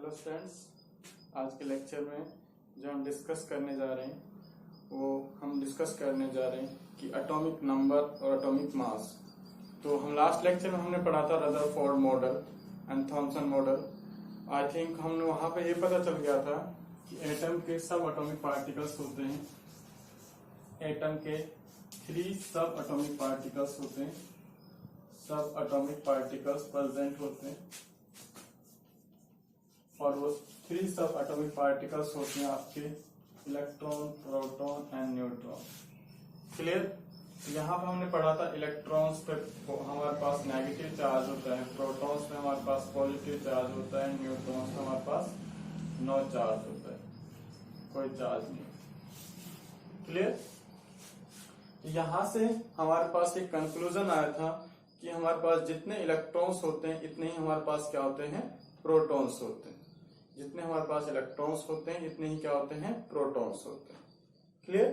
Hello students, आज के lecture में जो हम डिस्कस करने जा रहे हैं वो हम डिस्कस करने जा रहे हैं कि एटॉमिक नंबर और एटॉमिक मास। तो हम लास्ट लेक्चर में हमने पढ़ा था Rutherford model and Thomson model. I think हमने वहां पे ये पता चल गया था कि एटम के सब एटॉमिक पार्टिकल्स होते हैं। एटम के 3 सब एटॉमिक पार्टिकल्स होते हैं, सब एटॉमिक पार्टिकल्स प्रेजेंट होते हैं और वो 3 सब एटॉमिक पार्टिकल्स होते हैं आपके electron, proton and neutron. Clear? यहाँ पे हमने पढ़ा था इलेक्ट्रॉन्स पे हमारे पास नेगेटिव चार्ज होता है, प्रोटॉन्स में हमारे पास पॉजिटिव चार्ज होता है, न्यूट्रॉन्स में हमारे पास नो चार्ज होता है, कोई चार्ज नहीं। क्लियर? यहाँ से हमारे पास एक कंक्लूजन आया था कि हमारे पास जितने इलेक्ट्रॉन्स होते हैं इतने ही हमारे पास क्या होते हैं, प्रोटॉन्स होते हैं। जितने हमारे पास इलेक्ट्रॉन्स होते हैं इतने ही क्या होते हैं, प्रोटॉन्स होते हैं। क्लियर?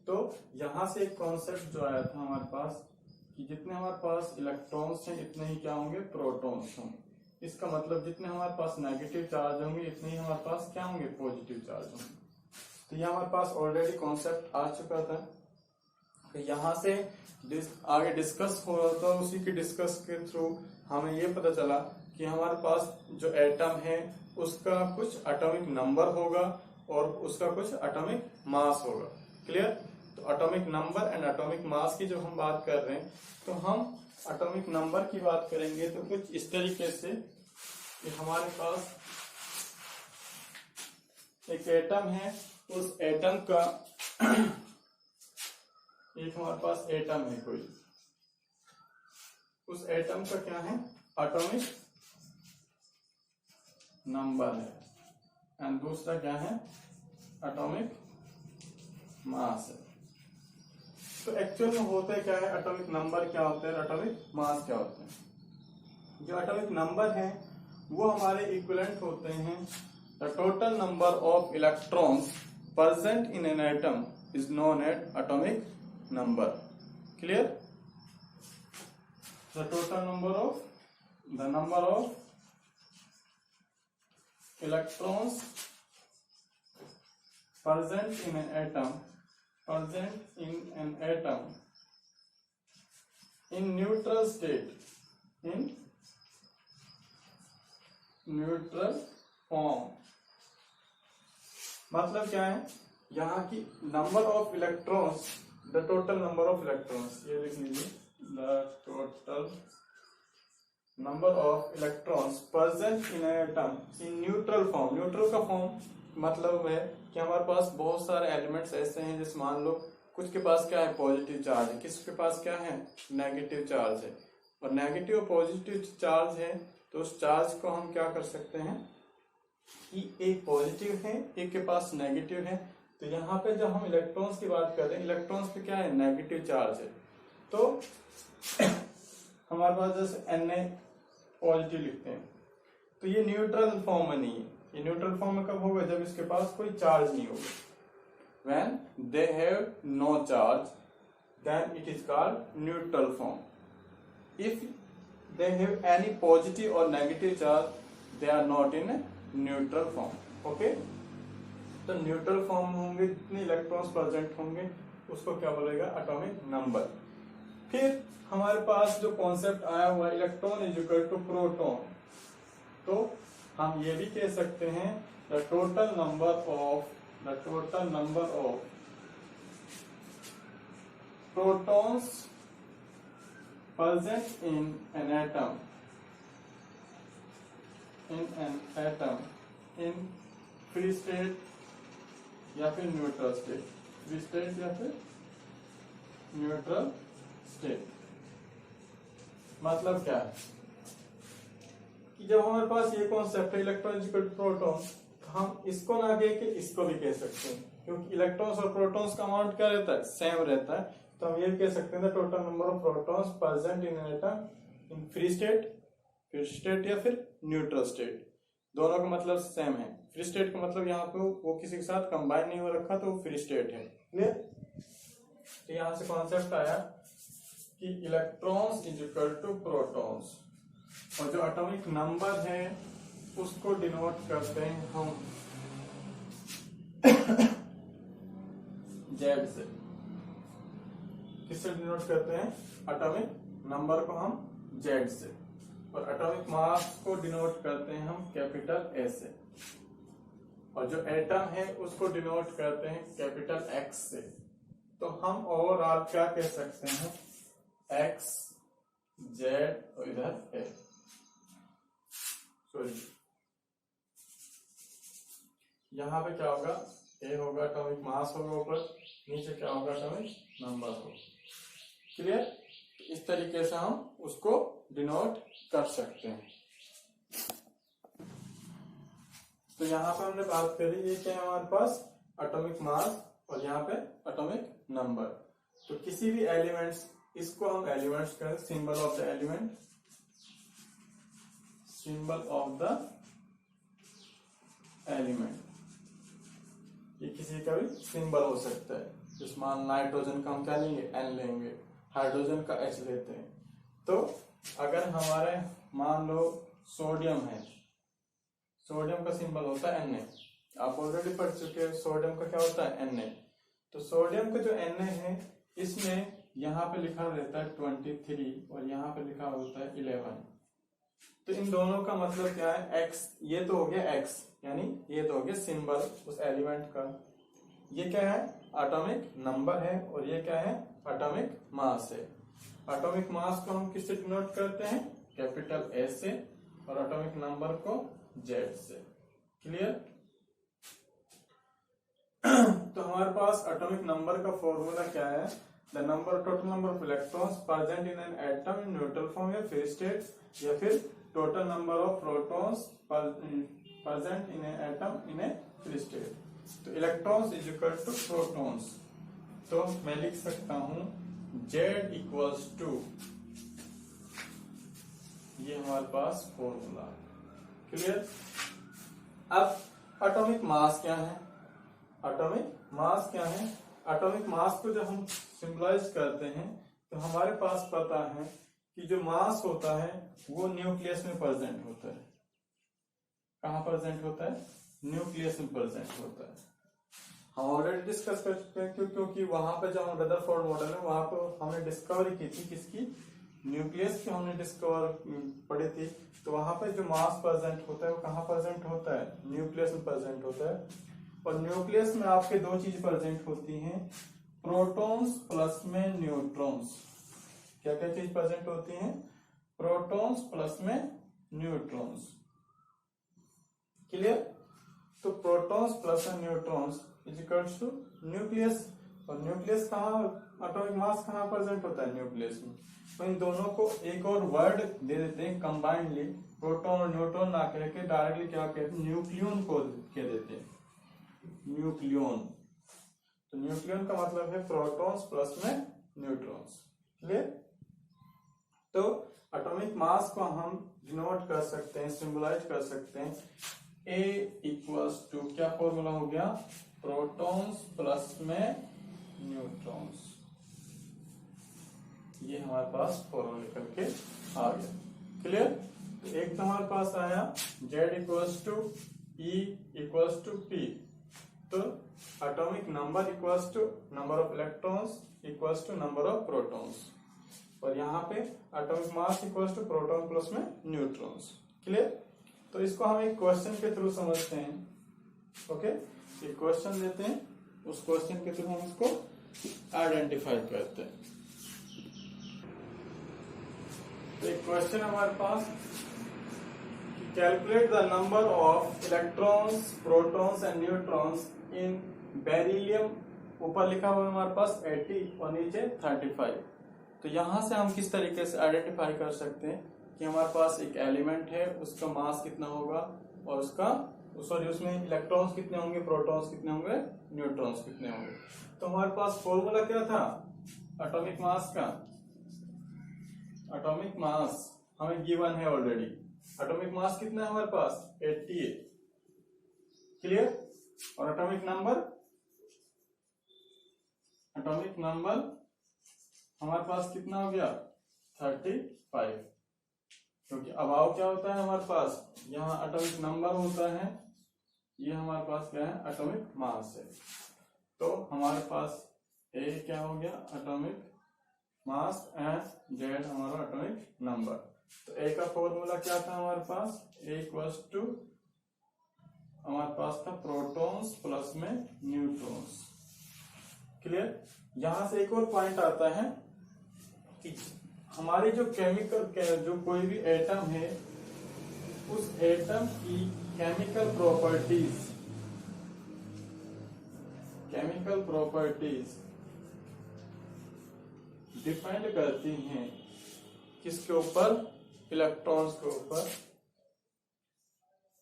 तो यहां से एक कॉन्सेप्ट जो आया था हमारे पास कि जितने हमारे पास इलेक्ट्रॉन्स हैं इतने ही क्या होंगे, प्रोटॉन्स होंगे। इसका मतलब जितने हमारे पास नेगेटिव चार्ज होंगे इतने ही हमारे पास क्या होंगे, पॉजिटिव चार्ज होंगे। तो ये हमारे पास ऑलरेडी कॉन्सेप्ट आ चुका था। तो यहाँ से आगे डिस्कस हो रहा था, उसी के डिस्कस के थ्रू हमें ये पता चला कि हमारे पास जो एटम है उसका कुछ एटॉमिक नंबर होगा और उसका कुछ एटॉमिक मास होगा। क्लियर? तो atomic number and atomic mass की जो हम बात कर रहे हैं, तो हम एटॉमिक नंबर की बात करेंगे तो कुछ इस तरीके से कि हमारे पास एक एटम है, उस एटम का एक हमारे पास एटम है कोई, उस एटम का क्या है, एटॉमिक नंबर है एंड दूसरा क्या है, एटॉमिक मास है। तो एक्चुअल में होता है क्या है, एटॉमिक नंबर क्या होता है, एटॉमिक मास क्या होता है। जो एटॉमिक नंबर है वो हमारे इक्विवेलेंट होते हैं the total number of electrons present in an atom is known as atomic number. Clear? The total number of electrons present in an atom in neutral state, in neutral form। मतलब क्या है, यहाँ की number of electrons, the total number of electrons, ये लिख लीजिए, the total number of electrons present in atom in neutral form. Neutral का form मतलब है कि हमारे पास बहुत सारे एलिमेंट्स ऐसे हैं, जैसे मान लो कुछ के पास क्या है, पॉजिटिव चार्ज है, किसके पास क्या है, नेगेटिव चार्ज है। और नेगेटिव और पॉजिटिव चार्ज है तो उस चार्ज को हम क्या कर सकते हैं कि एक पॉजिटिव है, एक के पास नेगेटिव है। तो यहाँ पे जब हम इलेक्ट्रॉन्स की बात कर रहे हैं, इलेक्ट्रॉन्स पे क्या है, नेगेटिव चार्ज है। तो हमारे पास जैसे Na पॉजिटिव लिखते हैं, तो ये न्यूट्रल फॉर्म में नहीं है। ये न्यूट्रल फॉर्म में कब होगा, जब इसके पास कोई चार्ज नहीं होगा। When they have no charge, then it is called neutral form. If they have any positive or negative charge, they are not in a neutral form. Okay? तो न्यूट्रल फॉर्म होंगे, जितने इलेक्ट्रॉन्स प्रेजेंट होंगे उसको क्या बोलेगा, atomic number. फिर हमारे पास जो कॉन्सेप्ट आया हुआ electron is equal to proton, तो हम ये भी कह सकते हैं the total number of protons present in an atom in free state या फिर न्यूट्रल स्टेट, फ्री स्टेट या फिर न्यूट्रल स्टेट। मतलब क्या है कि जब हमारे पास ये कॉन्सेप्ट है इलेक्ट्रॉन इक्वल टू प्रोटॉन, तो हम इसको ना कह के इसको भी कह सकते हैं, क्योंकि इलेक्ट्रॉन्स और प्रोटॉन्स का अमाउंट क्या रहता है, सेम रहता है। तो हम ये भी कह सकते हैं total number of protons present in an atom in free state या फिर न्यूट्रल स्टेट। दोनों का मतलब सेम है। फ्री स्टेट का मतलब यहाँ पे वो किसी के साथ कंबाइन नहीं हो रखा तो वो फ्री स्टेट है। क्लियर? तो यहाँ से कॉन्सेप्ट आया कि electrons is equal to protons, और जो एटॉमिक नंबर है उसको डिनोट करते हैं हम जेड से। किससे डिनोट करते हैं? एटॉमिक नंबर को हम जेड से, और एटॉमिक मास को डिनोट करते हैं हम कैपिटल ए से, और जो एटम है उसको डिनोट करते हैं कैपिटल एक्स से। तो हम ओवरऑल क्या कह सकते हैं? एक्स, जेड और इधर ए, सॉरी यहां पे क्या होगा? ए होगा, एटॉमिक मास होगा ऊपर, नीचे क्या होगा? एटॉमिक नंबर होगा। क्लियर? इस तरीके से हम उसको डिनोट कर सकते हैं। तो यहाँ पे हमने बात करी, ये क्या है हमारे पास? एटॉमिक मास, और यहाँ पे एटॉमिक नंबर। तो किसी भी एलिमेंट्स, इसको हम एलिमेंट्स करें, symbol of the element, symbol of the element, ये किसी का भी सिंबल हो सकता है। जिसमें नाइट्रोजन का हम क्या लेंगे? एन लेंगे, हाइड्रोजन का एच लेते हैं। तो अगर हमारे मान लो सोडियम है, सोडियम का सिंबल होता है Na। आप ऑलरेडी पढ़ चुके हैं सोडियम का क्या होता है? Na। तो सोडियम का जो Na है, इसमें यहाँ पे लिखा रहता है 23 और यहाँ पे लिखा होता है 11। तो इन दोनों का मतलब क्या है? X, ये तो हो गया X, यानी ये तो हो गया सिंबल उस एलिमेंट का। ये क्या है? एटॉमिक नंबर है, और ये क्या है? एटॉमिक मास है। एटॉमिक मास को हम किससे डिनोट करते हैं? कैपिटल ए से, और एटॉमिक नंबर को जेड से। क्लियर? तो हमारे पास एटॉमिक नंबर का फॉर्मूला क्या है? The number, total number of electrons present in an atom in neutral form या फ्री स्टेट, या फिर total number of protons present in an atom in a free state. तो electrons is equal to protons. तो मैं लिख सकता हूं Z equals to, ये हमारे पास फॉर्मूला। क्लियर? अब एटॉमिक मास क्या है? एटॉमिक मास क्या है? एटॉमिक मास को जब हम सिंबलाइज करते हैं तो हमारे पास पता है कि जो मास होता है वो न्यूक्लियस में प्रेजेंट होता है। कहाँ प्रेजेंट होता है? न्यूक्लियस में प्रेजेंट होता है। हम ऑलरेडी डिस्कस कर चुके हैं, क्योंकि वहां पे जब हम रदरफोर्ड मॉडल है वहां पर हमने डिस्कवरी की थी किसकी? न्यूक्लियस की हमने डिस्कवर पढ़ी थी। तो वहां पे जो मास प्रेजेंट होता है वो कहाँ प्रेजेंट होता है? न्यूक्लियस में प्रेजेंट होता है। और न्यूक्लियस में आपके दो चीज प्रेजेंट होती हैं, प्रोटॉन्स प्लस में न्यूट्रॉन्स। क्या क्या चीज प्रेजेंट होती हैं? प्रोटॉन्स प्लस में न्यूट्रॉन्स। क्लियर? तो प्रोटॉन्स प्लस में neutrons is equals to nucleus. और न्यूक्लियस कहाँ, एटॉमिक मास कहाँ प्रेजेंट होता है? न्यूक्लियस में। तो इन दोनों को एक और वर्ड दे देते हैं कंबाइंडली, प्रोटॉन और न्यूट्रॉन ना कह के डायरेक्टली क्या कहते हैं? न्यूक्लियन को कह देते हैं, न्यूक्लियन। तो न्यूक्लियन का मतलब है प्रोटॉन्स प्लस में न्यूट्रॉन्स। क्लियर? तो एटॉमिक मास को हम डिनोट कर सकते हैं, सिंबलाइज कर सकते हैं। A इक्वल्स टू क्या फॉर्मूला हो गया? प्रोटॉन्स प्लस में न्यूट्रॉन्स। ये हमारे पास फॉर्मूला निकल के आ गया। क्लियर? तो एक तो हमारे पास आया Z equals to E equals to P। तो atomic number equals to number of electrons equals to number of protons, और यहाँ पे atomic mass equals to proton plus में न्यूट्रॉन्स। क्लियर? तो इसको हम एक क्वेश्चन के थ्रू समझते हैं। ओके, एक क्वेश्चन देते हैं, उस क्वेश्चन के थ्रू हम इसको आइडेंटिफाई करते हैं। तो एक क्वेश्चन हमारे पास, calculate the number of electrons, protons and neutrons in beryllium. ऊपर लिखा हुआ है हमारे पास 80 और नीचे 35। तो यहां से हम किस तरीके से आइडेंटिफाई कर सकते हैं कि हमारे पास एक एलिमेंट है, उसका मास कितना होगा, और उसमें इलेक्ट्रॉन्स कितने होंगे, प्रोटॉन्स कितने होंगे, न्यूट्रॉन्स कितने होंगे। तो हमारे पास फॉर्मूला क्या था एटॉमिक मास का? एटॉमिक मास हमें गिवन है ऑलरेडी। एटॉमिक मास कितना है हमारे पास? 80 है। क्लियर? और एटॉमिक नंबर हमारे पास कितना हो गया? 35। क्योंकि अभाव क्या होता है हमारे पास, यहाँ एटॉमिक नंबर होता है, ये हमारे पास क्या है, एटॉमिक मास है। तो हमारे पास ए क्या हो गया, एटॉमिक मास, एंड जेड हमारा एटॉमिक नंबर। तो ए का फॉर्मूला क्या था हमारे पास, ए इक्वल्स टू हमारे पास था प्रोटॉन्स प्लस में न्यूट्रॉन्स। क्लियर। यहां से एक और पॉइंट आता है कि हमारे जो केमिकल जो कोई भी एटम है, उस एटम की केमिकल प्रॉपर्टीज डिपेंड करती हैं किसके ऊपर, इलेक्ट्रॉन्स के ऊपर,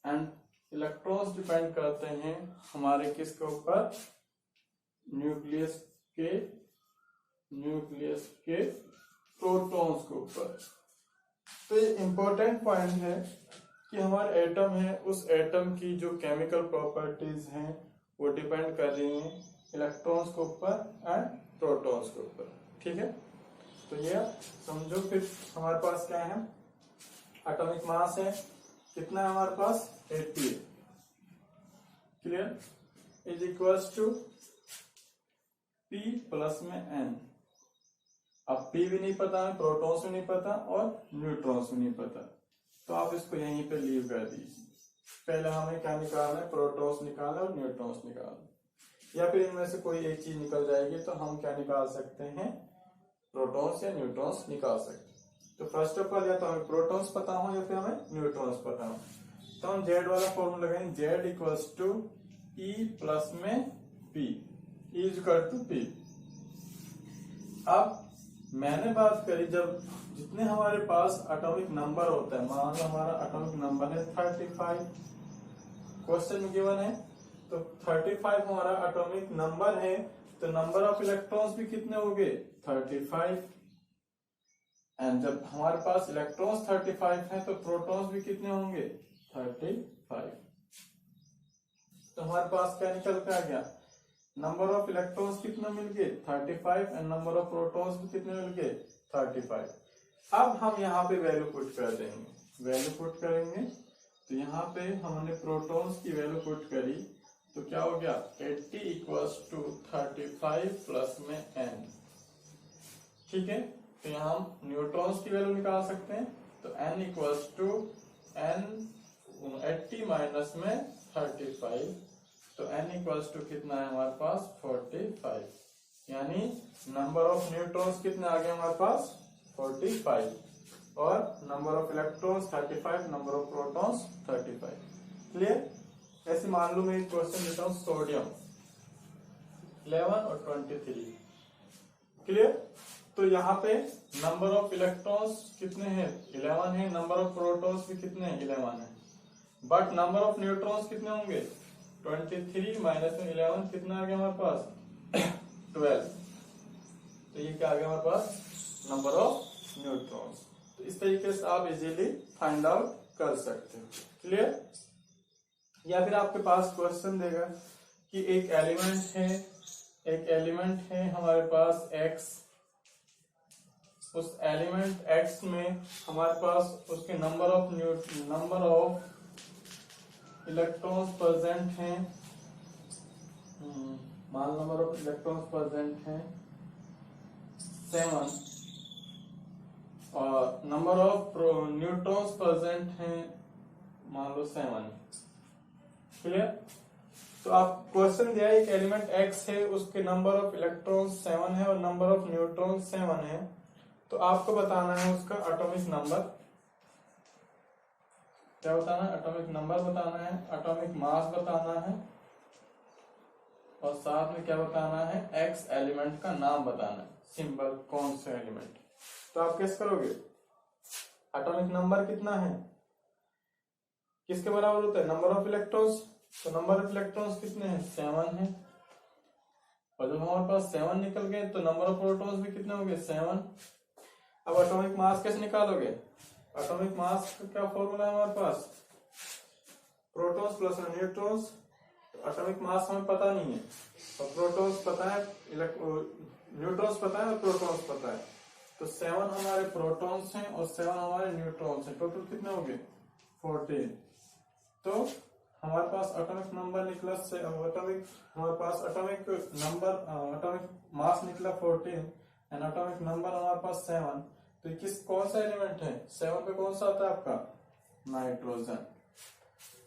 एंड इलेक्ट्रॉन्स डिपेंड करते हैं हमारे किसके ऊपर, न्यूक्लियस के प्रोटॉन्स के ऊपर। तो ये इंपॉर्टेंट पॉइंट है कि हमारे एटम है, उस एटम की जो केमिकल प्रॉपर्टीज हैं वो डिपेंड कर रही हैं इलेक्ट्रॉन्स के ऊपर एंड प्रोटॉन्स के ऊपर। ठीक है, तो ये समझो। फिर हमारे पास क्या है, एटॉमिक मास है कितना है हमारे पास, 80। Clear. Is equals to P plus में N। अब P भी नहीं पता है, प्रोटॉन्स भी नहीं पता और न्यूट्रॉन्स भी नहीं पता, तो आप इसको यहीं पे लीव कर दीजिए। पहले हमें क्या निकालना है, प्रोटॉन्स निकालना और न्यूट्रॉन्स निकालना, या फिर इनमें से कोई एक चीज निकल जाएगी तो हम क्या निकाल सकते हैं, प्रोटॉन्स या न्यूट्रॉन्स निकाल सकते हैं। तो फर्स्ट ऑफ ऑल या तो हमें प्रोटॉन्स पता हो या फिर हमें न्यूट्रॉन्स पता हो। तो हम जेड वाला फॉर्मूला लगाएंगे, Z equals to E plus में पी, इक्वल टू पी। अब मैंने बात करी जब जितने हमारे पास एटॉमिक नंबर होता है, मान लो हमारा एटॉमिक नंबर है 35, क्वेश्चन में गिवन है, तो 35 हमारा एटॉमिक नंबर है, तो नंबर ऑफ इलेक्ट्रॉन्स भी कितने होंगे, 35। एंड जब हमारे पास इलेक्ट्रॉन्स 35 है तो प्रोटॉन्स भी कितने होंगे, 35। तो हमारे पास क्या निकल के आ गया, नंबर ऑफ इलेक्ट्रॉन्स कितना मिल गए, 35, एंड नंबर ऑफ प्रोटॉन्स भी कितने मिल गए, 35। अब हम यहाँ पे वैल्यू पुट कर देंगे, वैल्यू पुट करेंगे, तो यहाँ पे हमने प्रोटॉन्स की वैल्यू पुट करी, तो क्या हो गया, 80 इक्वल्स टू 35 प्लस में n। ठीक है, तो यहाँ हम न्यूट्रॉन्स की वैल्यू निकाल सकते हैं, तो n equals to n 80 minus में 35, तो n इक्वल्स टू कितना है हमारे पास, 45। यानी नंबर ऑफ न्यूट्रॉन्स कितने आ गए हमारे पास, 45, और number of electrons 35, number of protons 35। Clear. ऐसे मान लो मैं एक क्वेश्चन देता हूं, सोडियम 11 और 23। क्लियर। तो यहाँ पे नंबर ऑफ इलेक्ट्रॉन्स कितने हैं, 11 है, नंबर ऑफ प्रोटॉन्स भी कितने हैं, 11 है, बट नंबर ऑफ न्यूट्रॉन्स कितने होंगे, 23 माइनस में 11 कितना आ गया हमारे पास, 12। तो ये क्या आ गया हमारे पास, नंबर ऑफ न्यूट्रॉन्स। तो इस तरीके से आप इजीली फाइंड आउट कर सकते हो। क्लियर। या फिर आपके पास क्वेश्चन देगा कि एक एलिमेंट है हमारे पास x, उस एलिमेंट x में हमारे पास उसके नंबर ऑफ इलेक्ट्रॉन्स प्रेजेंट हैं, मान नंबर ऑफ इलेक्ट्रॉन्स प्रेजेंट हैं 7, और नंबर ऑफ न्यूट्रॉन्स प्रेजेंट हैं मान लो 7। क्लियर। तो आप क्वेश्चन दिया है एक एलिमेंट x है, उसके नंबर ऑफ इलेक्ट्रॉन्स 7 है और नंबर ऑफ न्यूट्रॉन्स 7 है, तो आपको बताना है उसका एटॉमिक नंबर। क्या बताना है, एटॉमिक नंबर बताना है, एटॉमिक मास बताना है, और साथ में क्या बताना है, x एलिमेंट का नाम बताना है, सिंबल कौन सा एलिमेंट। तो आप कैसे करोगे, एटॉमिक नंबर कितना है, किसके बराबर होता है, नंबर ऑफ इलेक्ट्रॉन्स। तो नंबर ऑफ इलेक्ट्रॉन्स कितने हैं, 7 है, और जब हमारे पास 7 निकल गए तो नंबर ऑफ प्रोटॉन्स भी कितने होंगे, 7। अब एटॉमिक मास कैसे निकालोगे, एटॉमिक मास का क्या फॉर्मूला है हमारे पास, प्रोटॉन्स प्लस न्यूट्रॉन्स। तो एटॉमिक मास हमें पता नहीं है, और प्रोटॉन्स पता है, न्यूट्रॉन्स पता है और प्रोटॉन्स पता है, तो 7 हमारे प्रोटॉन्स हैं और 7 हमारे न्यूट्रॉन्स हैं। टोटल कितने हो गए? 14। तो हमारे पास एटॉमिक नंबर निकला एटॉमिक मास निकला 14 एंड एटॉमिक नंबर हमारे पास 7। तो कौन सा एलिमेंट है? 7 पे कौन सा आता है आपका? नाइट्रोजन।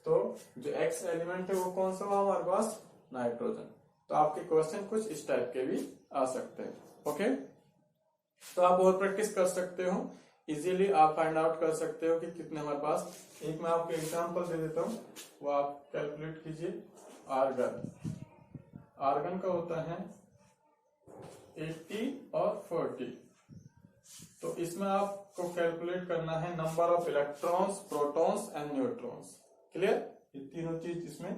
तो जो एक्स एलिमेंट है वो कौन सा हुआ हमारे पास? नाइट्रोजन। तो आपके क्वेश्चन कुछ इस टाइप के भी आ सकते हैं। ओके, तो आप और प्रैक्टिस कर सकते हो, इजीली आप फाइंड आउट कर सकते हो कि कितने हमारे पास। एक मैं आपको एग्जांपल दे देता हूँ, वो आप कैलकुलेट कीजिए। आर्गन का होता है 80 और 40। तो इसमें आपको कैलकुलेट करना है number of electrons, protons and neutrons. Clear? ये तीनों चीज इसमें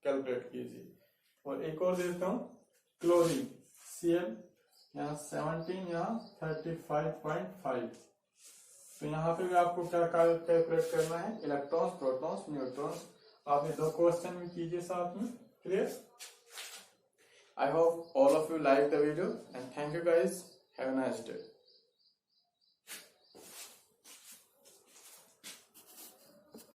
कैलकुलेट कीजिए। और एक और देता हूं, क्लोरीन Cl, यहाँ 17, यहाँ 35.5। तो यहाँ पे भी आपको क्या कैलकुलेट करना है? Electrons, protons, neutrons. आप ये 2 क्वेश्चन भी कीजिए साथ में। Clear? I hope all of you like the video and thank you guys. Have a nice day.